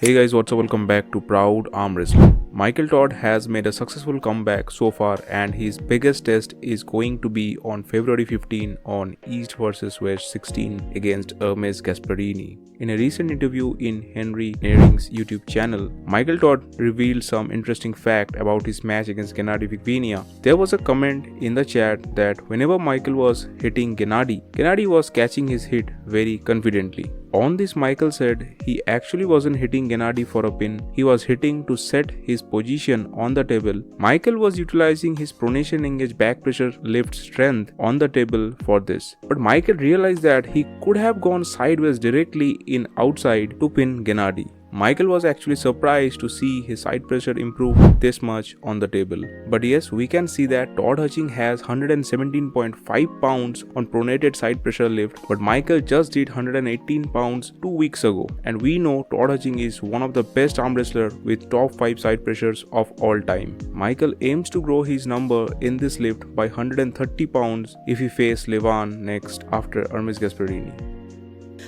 Hey guys, what's up? Welcome back to Proud Arm Wrestling. Michael Todd has made a successful comeback so far, and his biggest test is going to be on February 15 on East vs West 16 against Hermes Gasparini. In a recent interview in Henry Nering's YouTube channel, Michael Todd revealed some interesting fact about his match against Gennady Vigvenia. There was a comment in the chat that whenever Michael was hitting Gennady was catching his hit very confidently. On this, Michael said he actually wasn't hitting Gennady for a pin, he was hitting to set his position on the table. Michael was utilizing his pronation engage back pressure lift strength on the table for this. But Michael realized that he could have gone sideways directly in outside to pin Gennady. Michael was actually surprised to see his side pressure improve this much on the table. But yes, we can see that Todd Hutching has 117.5 pounds on pronated side pressure lift, but Michael just did 118 pounds 2 weeks ago. And we know Todd Hutching is one of the best arm wrestlers with top 5 side pressures of all time. Michael aims to grow his number in this lift by 130 pounds if he faces Levan next after Hermes Gasparini.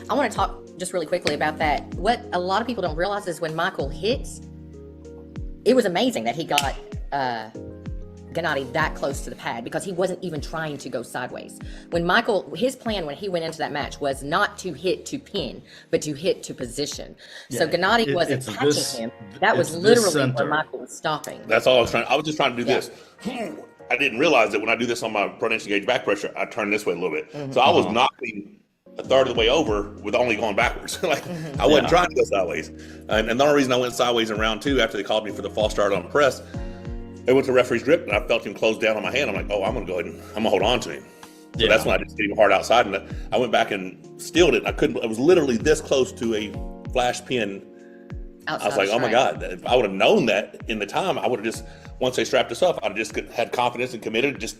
I want to talk just really quickly about that. What a lot of people don't realize is when Michael hits, it was amazing that he got Gennady that close to the pad because he wasn't even trying to go sideways. When Michael, his plan when he went into that match was not to hit to pin, but to hit to position. Yeah, so Gennady wasn't catching him. That was literally where Michael was stopping. That's all I was trying. I was just trying to do this. I didn't realize that when I do this on my pronation gauge back pressure, I turn this way a little bit. So I was knocking a third of the way over with only going backwards. I wasn't trying to go sideways. And the only reason I went sideways in round 2 after they called me for the false start on the press, it went to referee's grip and I felt him close down on my hand. I'm like, oh, I'm going to go ahead and I'm going to hold on to him. So that's when I just hit him hard outside. And I went back and stealed it. I was literally this close to a flash pin. Outside I was like, oh my God, if I would have known that in the time, I would have just, once they strapped us up, I'd have just had confidence and committed, just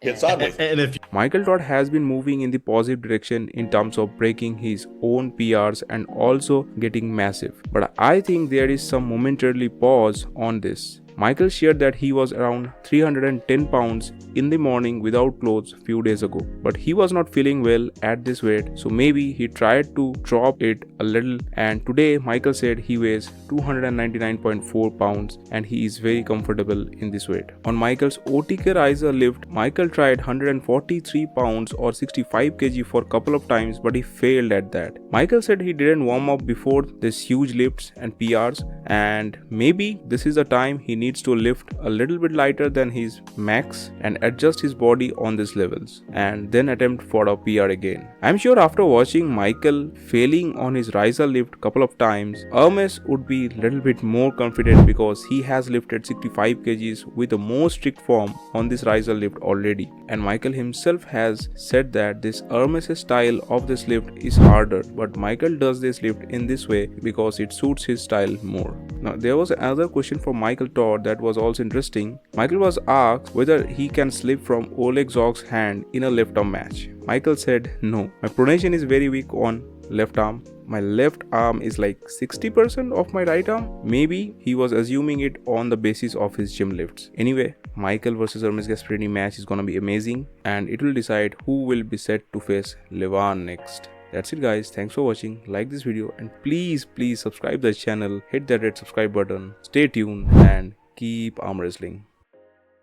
hit sideways. Michael Todd has been moving in the positive direction in terms of breaking his own PRs and also getting massive. But I think there is some momentarily pause on this. Michael shared that he was around 310 pounds in the morning without clothes few days ago, but he was not feeling well at this weight, so maybe he tried to drop it a little, and today Michael said he weighs 299.4 pounds and he is very comfortable in this weight. On Michael's OTK riser lift, Michael tried 143 pounds or 65 kg for a couple of times, but he failed at that. Michael said he didn't warm up before this huge lifts and PRs, and maybe this is the time he needs to lift a little bit lighter than his max and adjust his body on these levels and then attempt for a PR again. I'm sure after watching Michael failing on his riser lift couple of times, Hermes would be a little bit more confident because he has lifted 65 kgs with the most strict form on this riser lift already. And Michael himself has said that this Hermes style of this lift is harder, but Michael does this lift in this way because it suits his style more. Now there was another question for Michael Todd that was also interesting. Michael was asked whether he can slip from Oleg Zog's hand in a left arm match. Michael said no. My pronation is very weak on left arm. My left arm is like 60% of my right arm. Maybe he was assuming it on the basis of his gym lifts. Anyway, Michael versus Hermes Gasparini match is gonna be amazing and it will decide who will be set to face Levan next. That's it guys, thanks for watching, like this video and please subscribe the channel, hit that red subscribe button, stay tuned and keep arm wrestling.